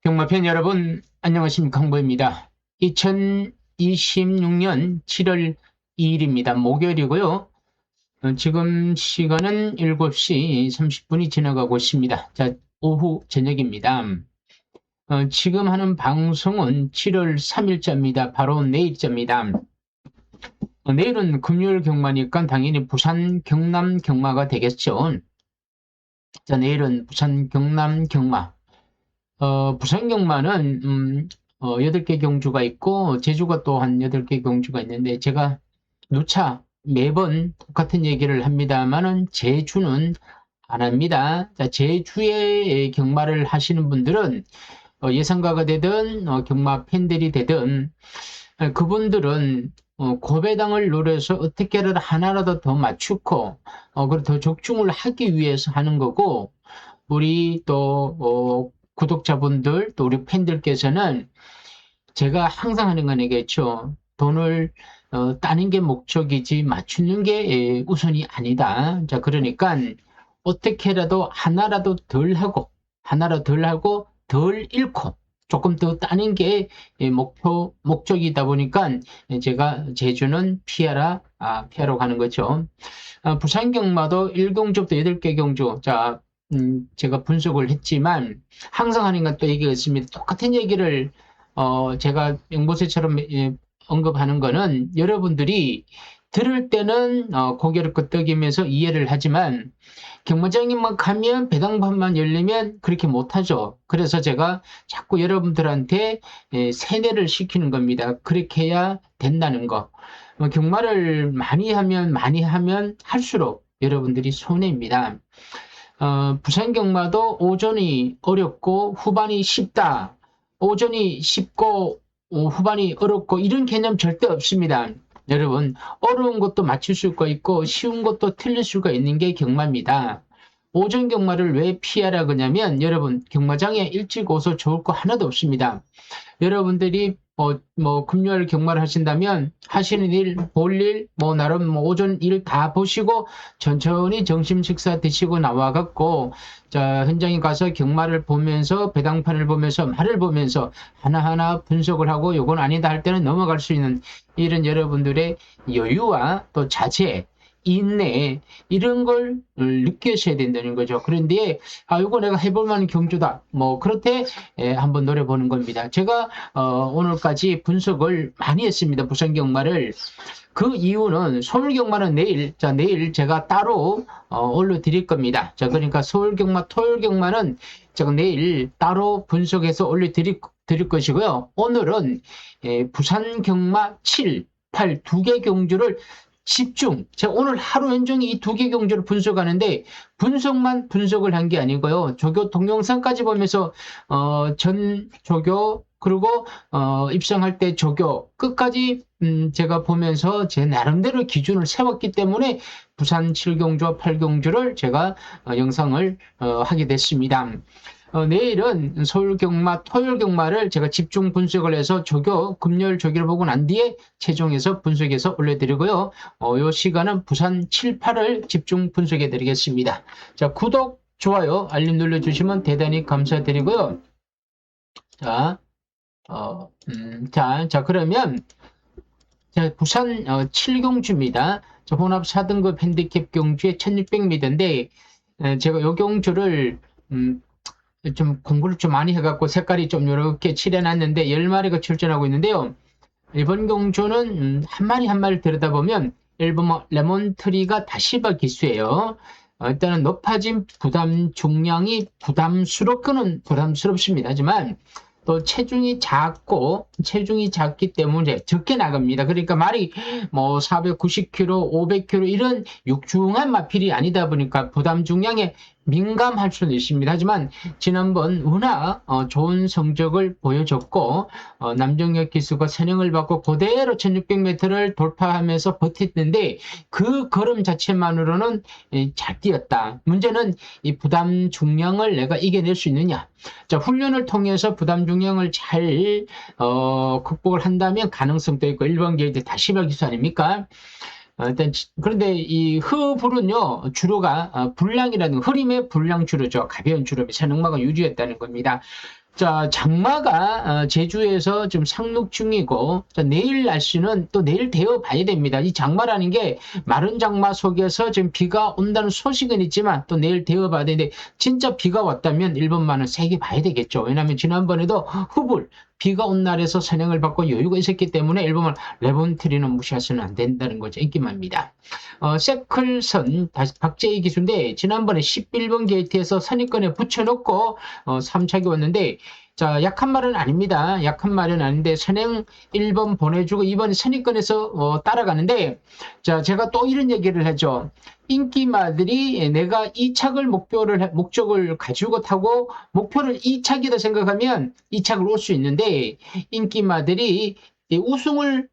경마팬 여러분, 안녕하십니까. 홍보입니다. 2026년 7월 2일입니다. 목요일이고요. 지금 시간은 7시 30분이 지나가고 있습니다. 자, 오후 저녁입니다. 지금 하는 방송은 7월 3일자입니다. 바로 내일자입니다. 내일은 금요일 경마니까 당연히 부산 경남 경마가 되겠죠. 자, 내일은 부산 경남 경마. 부산 경마는 8개 경주가 있고 제주가 또 한 8개 경주가 있는데 제가 누차 매번 똑같은 얘기를 합니다만은 제주는 안 합니다. 자, 제주에 경마를 하시는 분들은 예상가가 되든 경마 팬들이 되든 그분들은 고배당을 노려서 어떻게든 하나라도 더 맞추고 그리고 더 적중을 하기 위해서 하는 거고, 우리 또 구독자분들 또 우리 팬들께서는 제가 항상 하는 건 이겠죠. 돈을 따는 게 목적이지 맞추는 게 우선이 아니다. 자, 그러니까 어떻게라도 하나라도 덜 하고 덜 잃고 조금 더 따는 게 목적이다 보니까 제가 제주는 피하러 가는 거죠. 부산 경마도 1경주부터 8개 경주. 자, 제가 분석을 했지만 항상 하는 건 또 얘기가 있습니다. 똑같은 얘기를 제가 연보세처럼 언급하는 거는 여러분들이 들을 때는 고개를 끄덕이면서 이해를 하지만 경마장에만 가면 배당판만 열리면 그렇게 못하죠. 그래서 제가 자꾸 여러분들한테 세뇌를 시키는 겁니다. 그렇게 해야 된다는 거. 경마를 많이 하면 할수록 여러분들이 손해입니다. 부산 경마도 오전이 어렵고 후반이 쉽다. 오전이 쉽고 후반이 어렵고 이런 개념 절대 없습니다. 여러분, 어려운 것도 맞출 수가 있고 쉬운 것도 틀릴 수가 있는 게 경마입니다. 오전 경마를 왜 피하라 그러냐면 여러분, 경마장에 일찍 오서 좋을 거 하나도 없습니다. 여러분들이 금요일 경마를 하신다면 하시는 일, 볼 일, 나름 오전 일 다 보시고 천천히 점심 식사 드시고 나와갖고 자, 현장에 가서 경마를 보면서 배당판을 보면서 말을 보면서 하나하나 분석을 하고 요건 아니다 할 때는 넘어갈 수 있는 이런 여러분들의 여유와 또 자제, 인내 이런 걸 느끼셔야 된다는 거죠. 그런데 이거 내가 해볼 만한 경주다. 그렇게 한번 노려보는 겁니다. 제가 오늘까지 분석을 많이 했습니다. 부산 경마를. 그 이유는 서울 경마는 내일 제가 따로 올려드릴 겁니다. 자, 그러니까 서울 경마, 토요일 경마는 제가 내일 따로 분석해서 올려드릴 것이고요. 오늘은 부산 경마 7, 8 두 개 경주를 집중. 제가 오늘 하루 온종일 이 두 개 경주를 분석하는데 분석만 분석을 한 게 아니고요. 조교 동영상까지 보면서 전 조교 그리고 입상할 때 조교 끝까지 제가 보면서 제 나름대로 기준을 세웠기 때문에 부산 7경주와 8경주를 제가 영상을 하게 됐습니다. 내일은 서울 경마, 토요일 경마를 제가 집중 분석을 해서 금요일 조교를 보고 난 뒤에 최종해서 분석해서 올려드리고요. 요 시간은 부산 7, 8을 집중 분석해 드리겠습니다. 자, 구독, 좋아요, 알림 눌러주시면 대단히 감사드리고요. 자, 그러면 자, 부산 7경주입니다. 혼합 4등급 핸디캡 경주에 1600m인데 제가 요 경주를 좀 공부를 좀 많이 해갖고 색깔이 좀 이렇게 칠해놨는데 10마리가 출전하고 있는데요. 이번 경주는 한 마리 한 마리 들여다보면 일본 레몬트리가 다시바 기수예요. 일단은 높아진 중량이 부담스럽습니다. 하지만 또 체중이 작기 때문에 적게 나갑니다. 그러니까 말이 뭐 490kg, 500kg 이런 육중한 마필이 아니다 보니까 부담 중량에 민감할 수는 있습니다. 하지만 지난번 워낙 좋은 성적을 보여줬고 남정혁 기수가 선행을 받고 그대로 1600m를 돌파하면서 버텼는데 그 걸음 자체만으로는 잘 뛰었다. 문제는 이 부담 중량을 내가 이겨낼 수 있느냐. 자, 훈련을 통해서 부담 중량을 잘 극복을 한다면 가능성도 있고 1번 게이트 다시 발 기수 아닙니까? 일단 그런데 이 허불은요 주로가 불량이라는 흐림의 불량 주로죠. 가벼운 주름이 산악마가 유리했다는 겁니다. 자, 장마가 제주에서 지금 상륙 중이고, 자, 내일 날씨는 또 내일 되어 봐야 됩니다. 이 장마라는 게 마른 장마 속에서 지금 비가 온다는 소식은 있지만 또 내일 되어 봐야 되는데 진짜 비가 왔다면 일본만은 세게 봐야 되겠죠. 왜냐하면 지난번에도 흡을 비가 온 날에서 선행을 받고 여유가 있었기 때문에 일본만 레본트리는 무시해서는 안 된다는 거죠. 인기만입니다. 세클선 다시 박재희 기수인데 지난번에 11번 게이트에서 선입권에 붙여놓고 3차기 왔는데 자, 약한 말은 아닙니다. 약한 말은 아닌데 선행 1번 보내주고 2번에 선입권에서 따라가는데 자, 제가 또 이런 얘기를 하죠. 인기마들이 내가 2착을 목적을 가지고 타고 목표를 2착이다 생각하면 2착을 올 수 있는데 인기마들이 우승을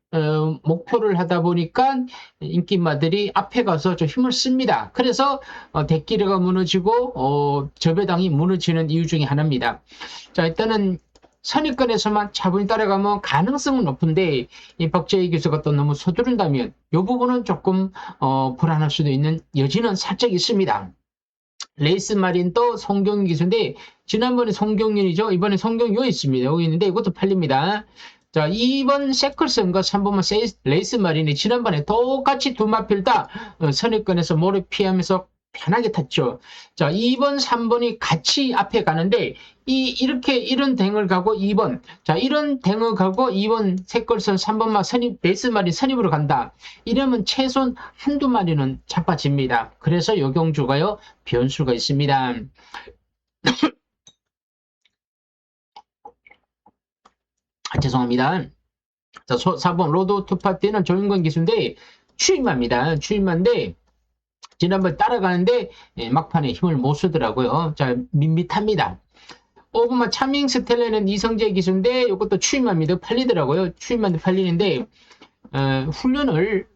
목표를 하다 보니까 인기마들이 앞에 가서 좀 힘을 씁니다. 그래서 대끼리가 무너지고 저배당이 무너지는 이유 중에 하나입니다. 자, 일단은 선입권에서만 차분히 따라가면 가능성은 높은데 이 박재희 교수가 또 너무 서두른다면 이 부분은 조금 불안할 수도 있는 여지는 살짝 있습니다. 레이스 마린 또 송경윤 기수인데 지난번에 송경윤이죠. 이번에 송경요 있습니다. 여기 있는데 이것도 팔립니다. 자, 2번 세클슨과 3번만 레이스 마린이 지난번에 똑같이 두 마필 다 선입권에서 모래 피하면서 편하게 탔죠. 자, 2번, 3번이 같이 앞에 가는데 이렇게 이런 댕을 가고 2번, 자, 이런 댕을 가고 2번 세클슨 3번만 레이스 마린 선입으로 간다. 이러면 최소한 한두 마리는 자빠집니다. 그래서 요경주가요 변수가 있습니다. 죄송합니다. 자, 4번 로드 투파티는 조인권 기수인데 추임마입니다. 추임마인데 지난번 따라가는데 막판에 힘을 못 쓰더라고요. 자, 밋밋합니다. 5번만 차밍 스텔레는 이성재 기수인데 이것도 추임마입니다. 팔리더라고요. 추임마도 팔리는데 훈련을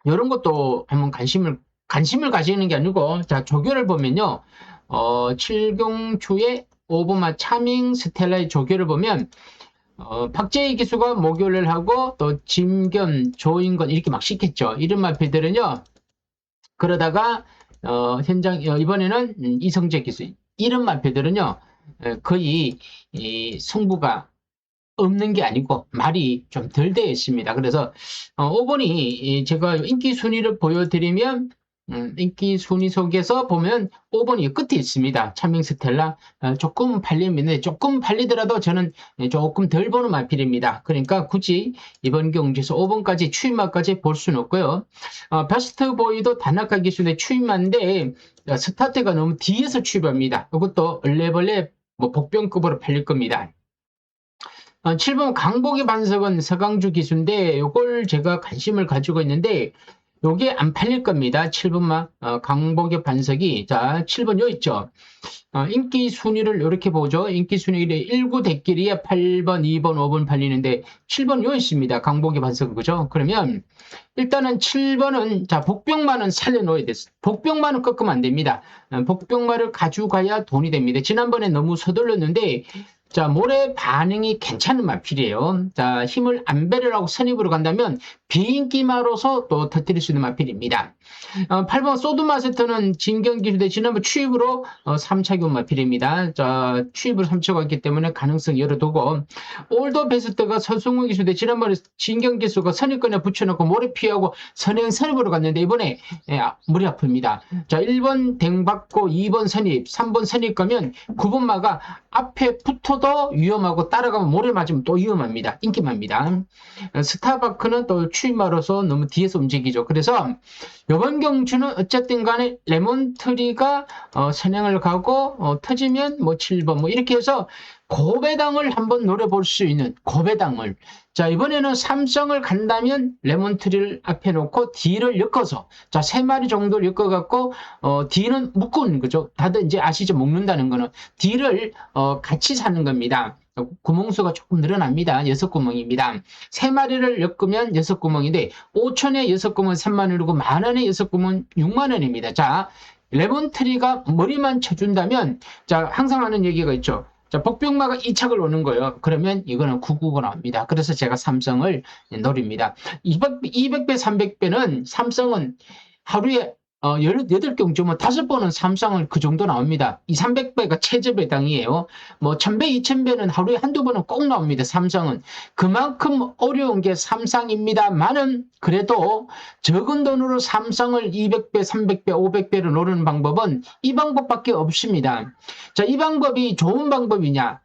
이런 것도 한번 관심을 가지는 게 아니고 자, 조교를 보면요. 7경추의 5번만 차밍 스텔라의 조교를 보면 박재희 기수가 모교를 하고 또 짐견, 조인건 이렇게 막 시켰죠. 이런 마필들은요. 그러다가 현장 이번에는 이성재 기수 이런 마필들은요. 거의 승부가 없는 게 아니고 말이 좀 덜 되어 있습니다. 그래서 5번이 제가 인기 순위를 보여드리면 인기 순위 속에서 보면 5번이 끝에 있습니다. 차밍 스텔라 조금 팔리는데 조금 팔리더라도 저는 조금 덜 보는 마필입니다. 그러니까 굳이 이번 경주에서 5번까지 추임마까지 볼 수는 없고요. 베스트 보이도 단학가 기준의 추임마인데 스타트가 너무 뒤에서 추임합니다. 이것도 얼레벌레 복병급으로 팔릴 겁니다. 7번 강복의 반석은 서강주 기수인데 이걸 제가 관심을 가지고 있는데 요게 안 팔릴 겁니다. 7번만 강복의 반석이 자 7번 요 있죠. 인기 순위를 이렇게 보죠. 인기 순위를 1구 대끼리에 8번, 2번, 5번 팔리는데 7번 요 있습니다. 강복의 반석은 그죠? 그러면 일단은 7번은 자 복병만은 살려놓아야 됐어. 복병만은 꺾으면 안 됩니다. 복병만을 가져가야 돈이 됩니다. 지난번에 너무 서둘렀는데 자, 모래 반응이 괜찮은 마필이에요. 자, 힘을 안 배려하고 선입으로 간다면 비인기마로서 또 터뜨릴 수 있는 마필입니다. 8번 소드마스터는 진경기수대 지난번 추입으로 3차기 온 마필입니다. 자, 추입으로 3차가 왔기 때문에 가능성 열어두고 올더 베스트가 서승우 기수대 지난번에 진경기수가 선입권에 붙여놓고 모래 피하고 선입으로 갔는데 이번에 머리 아픕니다. 자, 1번 댕 받고 2번 선입, 3번 선입 가면 9번마가 앞에 붙어도 위험하고 따라가면 모래 맞으면 또 위험합니다. 인기만입니다. 스타바크는 또 추임마로서 너무 뒤에서 움직이죠. 그래서 이번 경주는 어쨌든 간에 레몬트리가 선행을 가고 터지면 뭐 7번 뭐 이렇게 해서 고배당을 한번 노려볼 수 있는 고배당을. 자, 이번에는 삼성을 간다면 레몬트리를 앞에 놓고 D를 엮어서 자, 3마리 정도를 엮어갖고 D는 묶은 거죠. 다들 이제 아시죠? 묶는다는 거는 D를 같이 사는 겁니다. 구멍수가 조금 늘어납니다. 6구멍입니다. 3마리를 엮으면 6구멍인데 5천에 6구멍 3만원이고 만원에 6구멍 6만원입니다. 자, 레몬트리가 머리만 쳐준다면 자, 항상 하는 얘기가 있죠. 자, 복병마가 2착을 오는 거예요. 그러면 이거는 999 나옵니다. 그래서 제가 삼성을 노립니다. 200배, 300배는 삼성은 하루에 18경주면 5번은 삼성을 그 정도 나옵니다. 300배가 최저 배당이에요. 뭐 1000배, 2000배는 하루에 한두 번은 꼭 나옵니다. 삼성은. 그만큼 어려운 게 삼성입니다만은 그래도 적은 돈으로 삼성을 200배, 300배, 500배로 노리는 방법은 이 방법밖에 없습니다. 자, 이 방법이 좋은 방법이냐?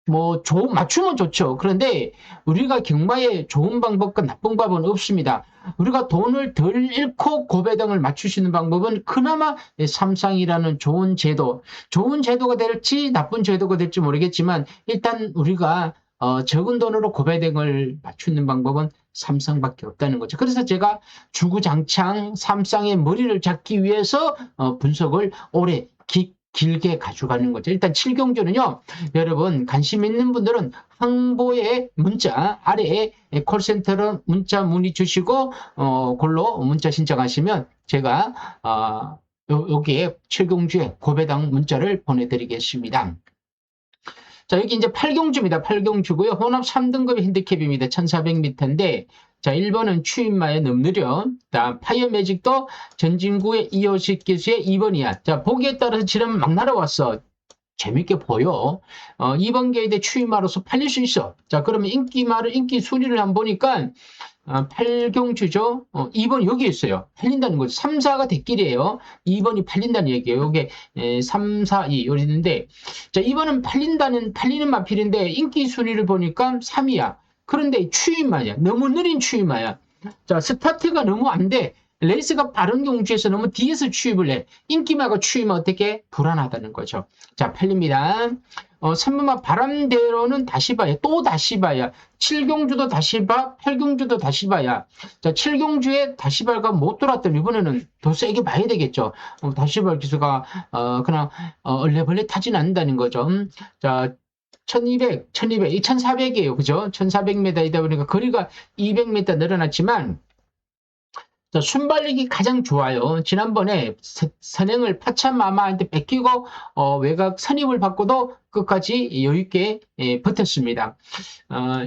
뭐 맞추면 좋죠. 그런데 우리가 경마에 좋은 방법과 나쁜 방법은 없습니다. 우리가 돈을 덜 잃고 고배당을 맞출 수 있는 방법은 그나마 삼상이라는 좋은 제도가 될지 나쁜 제도가 될지 모르겠지만 일단 우리가 적은 돈으로 고배당을 맞추는 방법은 삼상밖에 없다는 거죠. 그래서 제가 주구장창 삼상의 머리를 잡기 위해서 분석을 오래 길게 가져가는 거죠. 일단 7경주는요, 여러분 관심 있는 분들은 항보의 문자 아래에 콜센터로 문자 문의 주시고 그걸로 문자 신청하시면 제가 여기에 7경주에 고배당 문자를 보내드리겠습니다. 자, 여기 이제 8경주입니다. 8경주고요. 혼합 3등급 핸디캡입니다. 1400m인데 자, 1번은 추임마에 너무 느려. 자, 파이어 매직도 전진구의 이호식 기수의 2번이야. 자, 보기에 따라서 지름 막 날아왔어. 재밌게 보여. 2번 게이드 추임마로서 팔릴 수 있어. 자, 그러면 인기 순위를 한번 보니까 8경주죠. 2번 여기 있어요. 팔린다는 거죠. 3, 4가 대길이에요. 2번이 팔린다는 얘기예요. 이게 3, 4, 2 여기 있는데 자, 2번은 팔리는 마필인데 인기 순위를 보니까 3이야. 그런데 추임마야. 너무 느린 추임마야. 자, 스타트가 너무 안 돼. 레이스가 빠른 경주에서 너무 뒤에서 추입을 해. 인기마가 추임은 어떻게? 불안하다는 거죠. 자, 팔립니다. 3번마 바람대로는 다시 봐야. 또 다시 봐야. 7경주도 다시 봐. 8경주도 다시 봐야. 자, 7경주에 다시 발가 못 돌았더니 이번에는 더 세게 봐야 되겠죠. 다시 발 기수가 그냥 얼레벌레 타진 않는다는 거죠. 자, 1200, 1400이에요. 그죠? 1400m이다 보니까 거리가 200m 늘어났지만 자, 순발력이 가장 좋아요. 지난번에 선행을 파차마마한테 뺏기고 외곽 선입을 받고도 끝까지 여유있게 버텼습니다.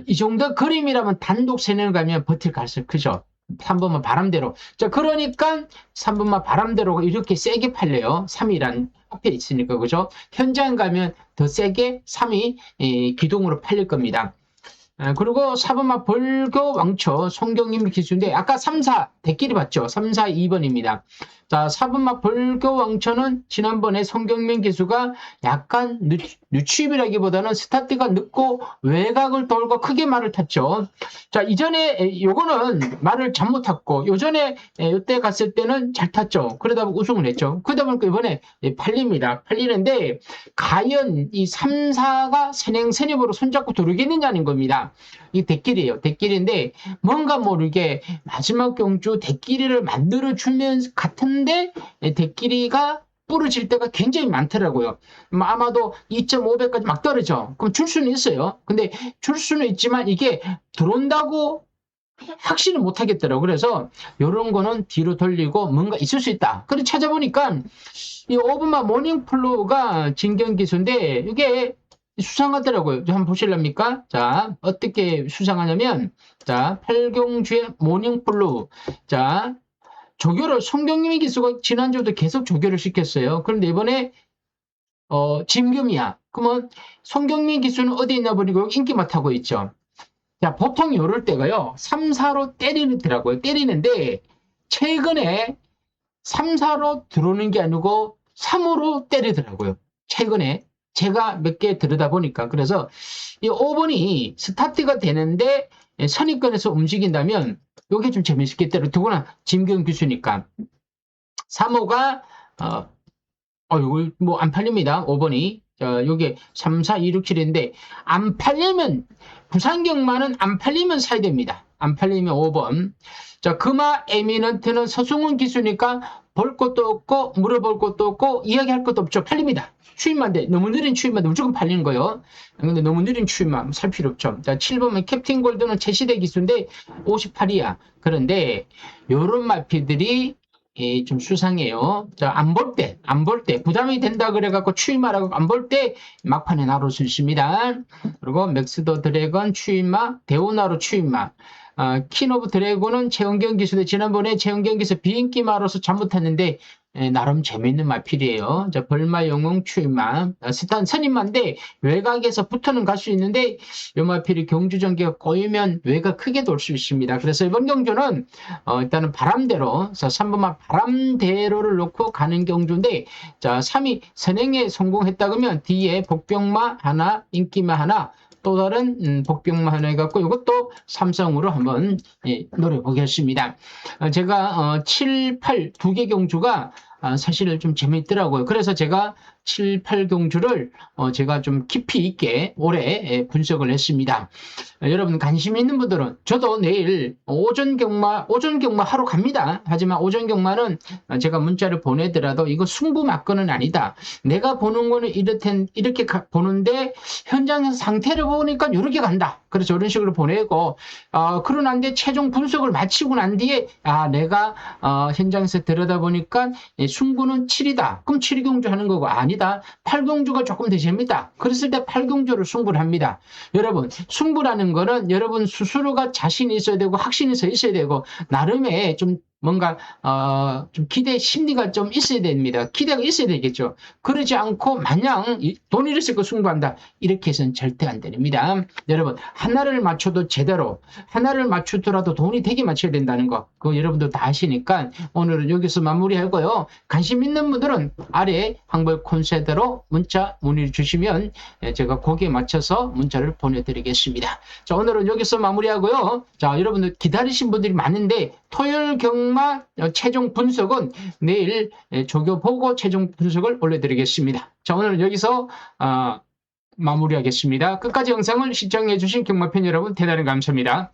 이 정도 그림이라면 단독 선행을 가면 버틸 가능성이 크죠. 3번만 바람대로. 자, 그러니까 3번만 바람대로 이렇게 세게 팔려요. 3이란 앞에 있으니까, 그죠? 현장 가면 더 세게 3이 기동으로 팔릴 겁니다. 그리고 4번마 벌교 왕초 송경림 기수인데 아까 3, 4 대끼리 봤죠? 3, 4, 2번입니다. 자, 4번마 벌교 왕초는 지난번에 송경민 기수가 약간 늦추입이라기보다는 스타트가 늦고 외곽을 돌고 크게 말을 탔죠. 자, 이전에 요거는 말을 잘못 탔고 요전에 이때 갔을 때는 잘 탔죠. 그러다 보니 우승을 했죠. 그러다 보니까 이번에 팔리는데 과연 이 3, 4가 선입으로 손잡고 도르겠느냐는 겁니다. 이 대끼리예요. 대끼리인데 뭔가 모르게 마지막 경주 대끼리를 만들어주면 같은데 대끼리가 부러질 때가 굉장히 많더라고요. 아마도 2.5배까지 막 떨어져. 그럼 줄 수는 있어요. 근데 줄 수는 있지만 이게 들어온다고 확신을 못 하겠더라고요. 그래서 이런 거는 뒤로 돌리고 뭔가 있을 수 있다. 그래서 찾아보니까 이 오브마 모닝플로우가 진경기수인데 이게 수상하더라고요. 한번 보실랍니까? 자, 어떻게 수상하냐면, 자, 8경주의 모닝플루. 자, 조교를, 송경림의 기수가 지난주도 계속 조교를 시켰어요. 그런데 이번에, 진금이야. 그러면 송경민 기수는 어디 있나 보니까 여기 인기만 타고 있죠. 자, 보통 이럴 때가요, 3, 4로 때리더라고요. 때리는데, 최근에 3, 4로 들어오는 게 아니고 3으로 때리더라고요. 최근에. 제가 몇 개 들여다보니까. 그래서 이 5번이 스타트가 되는데 선입권에서 움직인다면 요게 좀 재밌겠더라고요. 더구나 진경 기수니까. 3호가 이거 뭐 안 팔립니다. 5번이. 요게 3, 4, 2, 6, 7인데 안 팔리면 부산경마는 안 팔리면 사야 됩니다. 안 팔리면 5번. 자, 금화 에미넌트는 서승훈 기수니까 볼 것도 없고 물어볼 것도 없고 이야기할 것도 없죠. 팔립니다. 추임마인데 너무 느린 추임마인데 무조건 팔리는 거예요. 근데 너무 느린 추임마 살 필요 없죠. 자, 7번은 캡틴 골드는 최시대 기수인데 58이야. 그런데 요런 마피들이 좀 수상해요. 자, 안 볼 때, 부담이 된다 그래갖고 추임마라고 안 볼 때 막판에 나올 수 있습니다. 그리고 맥스더 드래건 추임마, 대오나루 추임마. 킨 오브 드래곤은 최은경 기수인데 지난번에 최은경 기수 비인기마로서 잘못했는데 나름 재미있는 마필이에요. 자, 벌마 영웅 추임마. 스탄 선임마인데 외곽에서 붙어는 갈 수 있는데 요 마필이 경주 전개가 꼬이면 외곽 크게 돌 수 있습니다. 그래서 이번 경주는 일단은 바람대로, 그래서 3번만 바람대로를 놓고 가는 경주인데, 자, 3위 선행에 성공했다 그러면 뒤에 복병마 하나, 인기마 하나, 또 다른 복병마 하나 해갖고 이것도 삼성으로 한번 노려보겠습니다. 제가 7, 8 두 개 경주가 사실 좀 재미있더라고요. 그래서 제가 7, 8 경주를 제가 좀 깊이 있게 올해 분석을 했습니다. 여러분 관심 있는 분들은 저도 내일 오전 경마 하러 갑니다. 하지만 오전 경마는 제가 문자를 보내더라도 이거 승부 막건은 아니다. 내가 보는 거는 이렇게 보는데 현장에서 상태를 보니까 이렇게 간다. 그래서 이런 식으로 보내고 그러고 난 뒤에 최종 분석을 마치고 난 뒤에 내가 현장에서 들여다보니까 승부는 7이다. 그럼 7경주 하는 거고 아니다. 8경주가 조금 더 재밌다. 그랬을 때 8경주를 승부를 합니다. 여러분 승부라는 거는 여러분 스스로가 자신이 있어야 되고 확신이 있어야 되고 나름의 좀 뭔가 좀 기대 심리가 좀 있어야 됩니다. 기대가 있어야 되겠죠. 그러지 않고 마냥 돈을 잃을 거 승부한다. 이렇게 해서는 절대 안 됩니다. 여러분 하나를 맞춰도 제대로 하나를 맞추더라도 돈이 되게 맞춰야 된다는 거 그거 여러분도 다 아시니까 오늘은 여기서 마무리하고요. 관심 있는 분들은 아래 황벌 콘세트로 문자 문의 주시면 제가 거기에 맞춰서 문자를 보내드리겠습니다. 자, 오늘은 여기서 마무리하고요. 자, 여러분들 기다리신 분들이 많은데 토요일 경마 최종 분석은 내일 조교 보고 최종 분석을 올려드리겠습니다. 자, 오늘은 여기서 마무리하겠습니다. 끝까지 영상을 시청해주신 경마팬 여러분 대단히 감사합니다.